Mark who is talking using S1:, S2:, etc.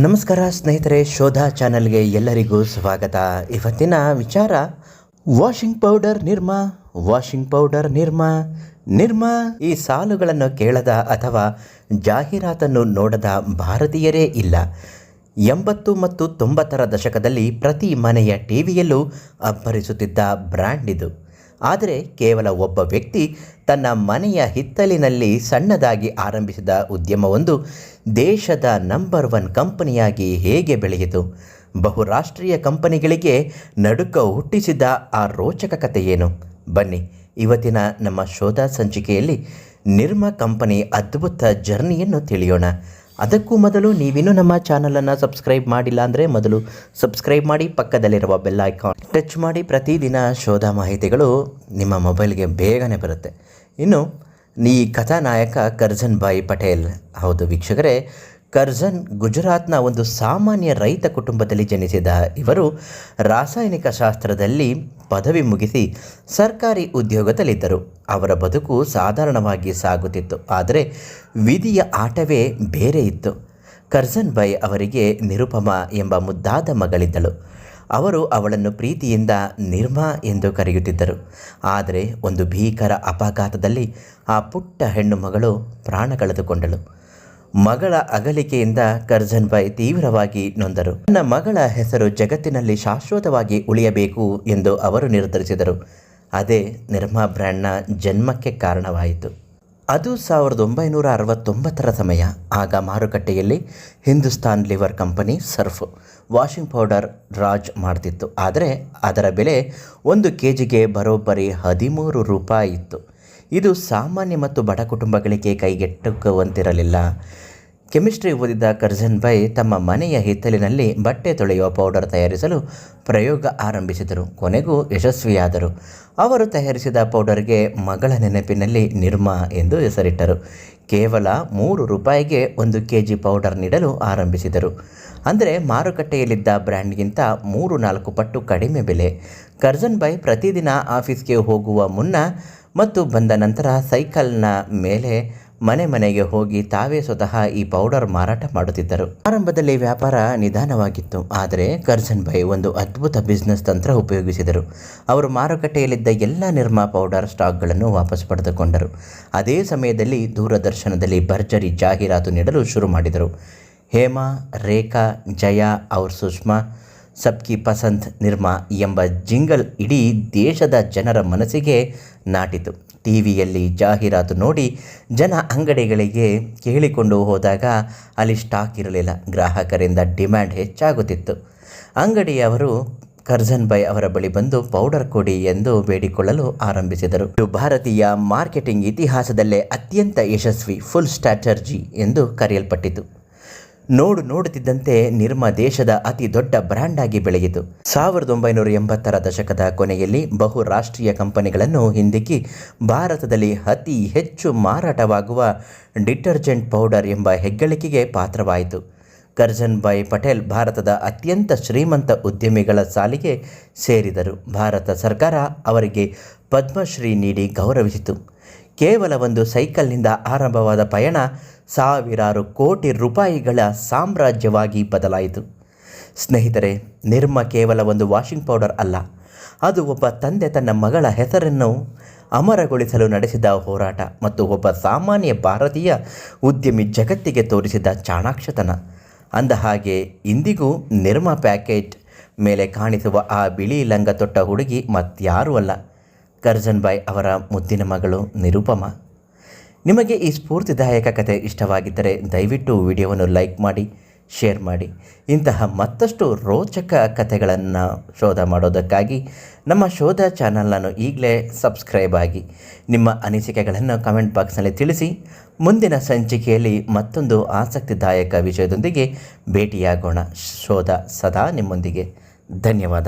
S1: ನಮಸ್ಕಾರ ಸ್ನೇಹಿತರೆ, ಶೋಧ ಚಾನಲ್ಗೆ ಎಲ್ಲರಿಗೂ ಸ್ವಾಗತ. ಇವತ್ತಿನ ವಿಚಾರ ವಾಷಿಂಗ್ ಪೌಡರ್ ನಿರ್ಮಾ. ಈ ಸಾಲುಗಳನ್ನು ಕೇಳದ ಅಥವಾ ಜಾಹೀರಾತನ್ನು ನೋಡದ ಭಾರತೀಯರೇ ಇಲ್ಲ. 80 ಮತ್ತು 90ರ ದಶಕದಲ್ಲಿ ಪ್ರತಿ ಮನೆಯ ಟಿವಿಯಲ್ಲೂ ಅಬ್ಬರಿಸುತ್ತಿದ್ದ ಬ್ರ್ಯಾಂಡ್ ಇದು. ಆದರೆ ಕೇವಲ ಒಬ್ಬ ವ್ಯಕ್ತಿ ತನ್ನ ಮನೆಯ ಹಿತ್ತಲಿನಲ್ಲಿ ಸಣ್ಣದಾಗಿ ಆರಂಭಿಸಿದ ಉದ್ಯಮವೊಂದು ದೇಶದ ನಂಬರ್ 1 ಕಂಪನಿಯಾಗಿ ಹೇಗೆ ಬೆಳೆಯಿತು? ಬಹುರಾಷ್ಟ್ರೀಯ ಕಂಪನಿಗಳಿಗೆ ನಡುಕ ಹುಟ್ಟಿಸಿದ ಆ ರೋಚಕ ಕಥೆ ಏನು? ಬನ್ನಿ, ಇವತ್ತಿನ ನಮ್ಮ ಶೋಧ ಸಂಚಿಕೆಯಲ್ಲಿ ನಿರ್ಮಾ ಕಂಪನಿ ಅದ್ಭುತ ಜರ್ನಿಯನ್ನು ತಿಳಿಯೋಣ. ಅದಕ್ಕೂ ಮೊದಲು ನೀವಿನ್ನೂ ನಮ್ಮ ಚಾನಲನ್ನು ಸಬ್ಸ್ಕ್ರೈಬ್ ಮಾಡಿಲ್ಲ ಅಂದರೆ ಮೊದಲು ಸಬ್ಸ್ಕ್ರೈಬ್ ಮಾಡಿ, ಪಕ್ಕದಲ್ಲಿರುವ ಬೆಲ್ ಐಕಾನ್ ಟಚ್ ಮಾಡಿ. ಪ್ರತಿದಿನ ಶೋಧ ಮಾಹಿತಿಗಳು ನಿಮ್ಮ ಮೊಬೈಲ್ಗೆ ಬೇಗನೆ ಬರುತ್ತೆ. ಇನ್ನು ಈ ಕಥಾನಾಯಕ ಕರ್ಜನ್ ಭಾಯ್ ಪಟೇಲ್. ಹೌದು ವೀಕ್ಷಕರೇ, ಕರ್ಜನ್ ಗುಜರಾತ್ನ ಒಂದು ಸಾಮಾನ್ಯ ರೈತ ಕುಟುಂಬದಲ್ಲಿ ಜನಿಸಿದ ಇವರು ರಾಸಾಯನಿಕ ಶಾಸ್ತ್ರದಲ್ಲಿ ಪದವಿ ಮುಗಿಸಿ ಸರ್ಕಾರಿ ಉದ್ಯೋಗದಲ್ಲಿದ್ದರು. ಅವರ ಬದುಕು ಸಾಧಾರಣವಾಗಿ ಸಾಗುತ್ತಿತ್ತು. ಆದರೆ ವಿಧಿಯ ಆಟವೇ ಬೇರೆ ಇತ್ತು. ಕರ್ಜನ್ ಭಾಯ್ ಅವರಿಗೆ ನಿರುಪಮಾ ಎಂಬ ಮುದ್ದಾದ ಮಗಳಿದ್ದಳು. ಅವರು ಅವಳನ್ನು ಪ್ರೀತಿಯಿಂದ ನಿರ್ಮಾ ಎಂದು ಕರೆಯುತ್ತಿದ್ದರು. ಆದರೆ ಒಂದು ಭೀಕರ ಅಪಘಾತದಲ್ಲಿ ಆ ಪುಟ್ಟ ಹೆಣ್ಣು ಮಗಳು ಪ್ರಾಣ ಕಳೆದುಕೊಂಡಳು. ಮಗಳ ಅಗಲಿಕೆಯಿಂದ ಕರ್ಜನ್ ಭಾಯ್ ತೀವ್ರವಾಗಿ ನೊಂದರು. ನನ್ನ ಮಗಳ ಹೆಸರು ಜಗತ್ತಿನಲ್ಲಿ ಶಾಶ್ವತವಾಗಿ ಉಳಿಯಬೇಕು ಎಂದು ಅವರು ನಿರ್ಧರಿಸಿದರು. ಅದೇ ನಿರ್ಮಾ ಬ್ರ್ಯಾಂಡ್ನ ಜನ್ಮಕ್ಕೆ ಕಾರಣವಾಯಿತು. ಅದು 1969ರ ಸಮಯ. ಆಗ ಮಾರುಕಟ್ಟೆಯಲ್ಲಿ Hindustan liver company Surf washing powder Raj ಮಾಡ್ತಿತ್ತು. ಆದರೆ ಅದರ ಬೆಲೆ 1 ಕೆಜಿಗೆ ಬರೋಬ್ಬರಿ 13 ರೂಪಾಯಿ ಇತ್ತು. ಇದು ಸಾಮಾನ್ಯ ಮತ್ತು ಬಡ ಕುಟುಂಬಗಳಿಗೆ ಕೈಗೆಟುಕುವಂತಿರಲಿಲ್ಲ. ಕೆಮಿಸ್ಟ್ರಿ ಓದಿದ ಕರ್ಜನ್ ಭಾಯ್ ತಮ್ಮ ಮನೆಯ ಹಿತ್ತಲಿನಲ್ಲಿ ಬಟ್ಟೆ ತೊಳೆಯುವ ಪೌಡರ್ ತಯಾರಿಸಲು ಪ್ರಯೋಗ ಆರಂಭಿಸಿದರು. ಕೊನೆಗೂ ಯಶಸ್ವಿಯಾದರು. ಅವರು ತಯಾರಿಸಿದ ಪೌಡರ್ಗೆ ಮಗಳ ನೆನಪಿನಲ್ಲಿ ನಿರ್ಮಾ ಎಂದು ಹೆಸರಿಟ್ಟರು. ಕೇವಲ 3 ರೂಪಾಯಿಗೆ 1 ಕೆಜಿ ಪೌಡರ್ ನೀಡಲು ಆರಂಭಿಸಿದರು. ಅಂದರೆ ಮಾರುಕಟ್ಟೆಯಲ್ಲಿದ್ದ ಬ್ರ್ಯಾಂಡ್ಗಿಂತ 3-4 ಪಟ್ಟು ಕಡಿಮೆ ಬೆಲೆ. ಕರ್ಜನ್ ಭಾಯ್ ಪ್ರತಿದಿನ ಆಫೀಸ್ಗೆ ಹೋಗುವ ಮುನ್ನ ಮತ್ತು ಬಂದ ನಂತರ ಸೈಕಲ್ನ ಮೇಲೆ ಮನೆಗೆ ಹೋಗಿ ತಾವೇ ಸ್ವತಃ ಈ ಪೌಡರ್ ಮಾರಾಟ ಮಾಡುತ್ತಿದ್ದರು. ಆರಂಭದಲ್ಲಿ ವ್ಯಾಪಾರ ನಿಧಾನವಾಗಿತ್ತು. ಆದರೆ ಕರ್ಜನ್ ಭಾಯ್ ಒಂದು ಅದ್ಭುತ ಬಿಸ್ನೆಸ್ ತಂತ್ರ ಉಪಯೋಗಿಸಿದರು. ಅವರು ಮಾರುಕಟ್ಟೆಯಲ್ಲಿದ್ದ ಎಲ್ಲ ನಿರ್ಮಾ ಪೌಡರ್ ಸ್ಟಾಕ್ಗಳನ್ನು ವಾಪಸ್ ಪಡೆದುಕೊಂಡರು. ಅದೇ ಸಮಯದಲ್ಲಿ ದೂರದರ್ಶನದಲ್ಲಿ ಭರ್ಜರಿ ಜಾಹೀರಾತು ನೀಡಲು ಶುರು ಮಾಡಿದರು. ಹೇಮಾ, ರೇಖಾ, ಜಯಾ ಔರ್ ಸುಷ್ಮಾ, ಸಬ್ಕಿ ಪಸಂದ್ ನಿರ್ಮಾ ಎಂಬ ಜಿಂಗಲ್ ಇಡೀ ದೇಶದ ಜನರ ಮನಸ್ಸಿಗೆ ನಾಟಿತು. ಟಿವಿಯಲ್ಲಿ ಜಾಹೀರಾತು ನೋಡಿ ಜನ ಅಂಗಡಿಗಳಿಗೆ ಕೇಳಿಕೊಂಡು ಹೋದಾಗ ಅಲ್ಲಿ ಸ್ಟಾಕ್ ಇರಲಿಲ್ಲ. ಗ್ರಾಹಕರಿಂದ ಡಿಮ್ಯಾಂಡ್ ಹೆಚ್ಚಾಗುತ್ತಿತ್ತು. ಅಂಗಡಿಯವರು ಕರ್ಜನ್ ಭಾಯ್ ಅವರ ಬಳಿ ಬಂದು ಪೌಡರ್ ಕೊಡಿ ಎಂದು ಬೇಡಿಕೊಳ್ಳಲು ಆರಂಭಿಸಿದರು. ಇದು ಭಾರತೀಯ ಮಾರ್ಕೆಟಿಂಗ್ ಇತಿಹಾಸದಲ್ಲೇ ಅತ್ಯಂತ ಯಶಸ್ವಿ ಫುಲ್ ಸ್ಟ್ರಾಟರ್ಜಿ ಎಂದು ಕರೆಯಲ್ಪಟ್ಟಿತು. ನೋಡುತ್ತಿದ್ದಂತೆ ನಿರ್ಮಾ ದೇಶದ ಅತಿ ದೊಡ್ಡ ಬ್ರ್ಯಾಂಡ್ ಆಗಿ ಬೆಳೆಯಿತು. 1980ರ ದಶಕದ ಕೊನೆಯಲ್ಲಿ ಬಹುರಾಷ್ಟ್ರೀಯ ಕಂಪನಿಗಳನ್ನು ಹಿಂದಿಕ್ಕಿ ಭಾರತದಲ್ಲಿ ಅತಿ ಹೆಚ್ಚು ಮಾರಾಟವಾಗುವ ಡಿಟರ್ಜೆಂಟ್ ಪೌಡರ್ ಎಂಬ ಹೆಗ್ಗಳಿಕೆಗೆ ಪಾತ್ರವಾಯಿತು. ಕರ್ಜನ್ ಭಾಯ್ ಪಟೇಲ್ ಭಾರತದ ಅತ್ಯಂತ ಶ್ರೀಮಂತ ಉದ್ಯಮಿಗಳ ಸಾಲಿಗೆ ಸೇರಿದರು. ಭಾರತ ಸರ್ಕಾರ ಅವರಿಗೆ ಪದ್ಮಶ್ರೀ ನೀಡಿ ಗೌರವಿಸಿತು. ಕೇವಲ ಒಂದು ಸೈಕಲ್ನಿಂದ ಆರಂಭವಾದ ಪಯಣ ಸಾವಿರಾರು ಕೋಟಿ ರೂಪಾಯಿಗಳ ಸಾಮ್ರಾಜ್ಯವಾಗಿ ಬದಲಾಯಿತು. ಸ್ನೇಹಿತರೆ, ನಿರ್ಮಾ ಕೇವಲ ಒಂದು ವಾಷಿಂಗ್ ಪೌಡರ್ ಅಲ್ಲ, ಅದು ಒಬ್ಬ ತಂದೆ ತನ್ನ ಮಗಳ ಹೆಸರನ್ನು ಅಮರಗೊಳಿಸಲು ನಡೆಸಿದ ಹೋರಾಟ ಮತ್ತು ಒಬ್ಬ ಸಾಮಾನ್ಯ ಭಾರತೀಯ ಉದ್ಯಮಿ ಜಗತ್ತಿಗೆ ತೋರಿಸಿದ ಚಾಣಾಕ್ಷತನ. ಅಂದಹಾಗೆ ಇಂದಿಗೂ ನಿರ್ಮಾ ಪ್ಯಾಕೆಟ್ ಮೇಲೆ ಕಾಣಿಸುವ ಆ ಬಿಳಿ ಲಂಗ ತೊಟ್ಟ ಹುಡುಗಿ ಮತ್ಯಾರೂ ಅಲ್ಲ, ಕರ್ಜನ್ ಭಾಯ್ ಅವರ ಮುದ್ದಿನ ಮಗಳು ನಿರುಪಮಾ. ನಿಮಗೆ ಈ ಸ್ಫೂರ್ತಿದಾಯಕ ಕಥೆ ಇಷ್ಟವಾಗಿದ್ದರೆ ದಯವಿಟ್ಟು ವಿಡಿಯೋವನ್ನು ಲೈಕ್ ಮಾಡಿ, ಶೇರ್ ಮಾಡಿ. ಇಂತಹ ಮತ್ತಷ್ಟು ರೋಚಕ ಕಥೆಗಳನ್ನು ಶೋಧ ಮಾಡೋದಕ್ಕಾಗಿ ನಮ್ಮ ಶೋಧ ಚಾನಲನ್ನು ಈಗಲೇ ಸಬ್ಸ್ಕ್ರೈಬ್ ಆಗಿ ನಿಮ್ಮ ಅನಿಸಿಕೆಗಳನ್ನು ಕಮೆಂಟ್ ಬಾಕ್ಸ್ನಲ್ಲಿ ತಿಳಿಸಿ. ಮುಂದಿನ ಸಂಚಿಕೆಯಲ್ಲಿ ಮತ್ತೊಂದು ಆಸಕ್ತಿದಾಯಕ ವಿಷಯದೊಂದಿಗೆ ಭೇಟಿಯಾಗೋಣ. ಶೋಧ ಸದಾ ನಿಮ್ಮೊಂದಿಗೆ. ಧನ್ಯವಾದ.